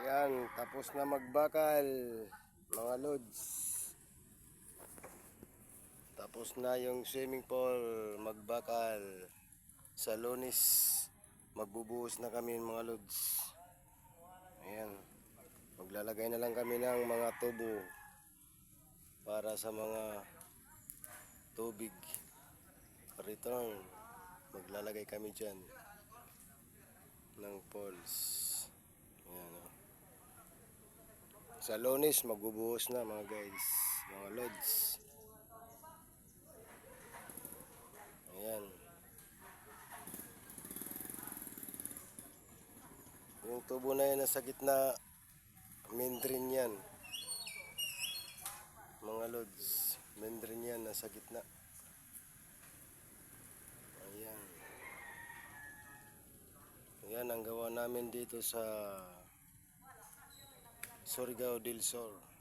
Ayan, tapos na magbakal mga lods. Tapos na yung swimming pool magbakal. Sa Lunes magbubuhos na kami mga lods. Ayan, maglalagay na lang kami ng mga tubo para sa mga tubig. Rito maglalagay kami dyan ng poles. Ayan, oh. Sa Lunes magbubuhos na mga guys, mga lods. Ayan. Yung tubo na yan nasa gitna, main drain yan. Mga lods, main drain yan nasa gitna. Ayan. Ayan ang gawa namin dito sa Surigao del Sur.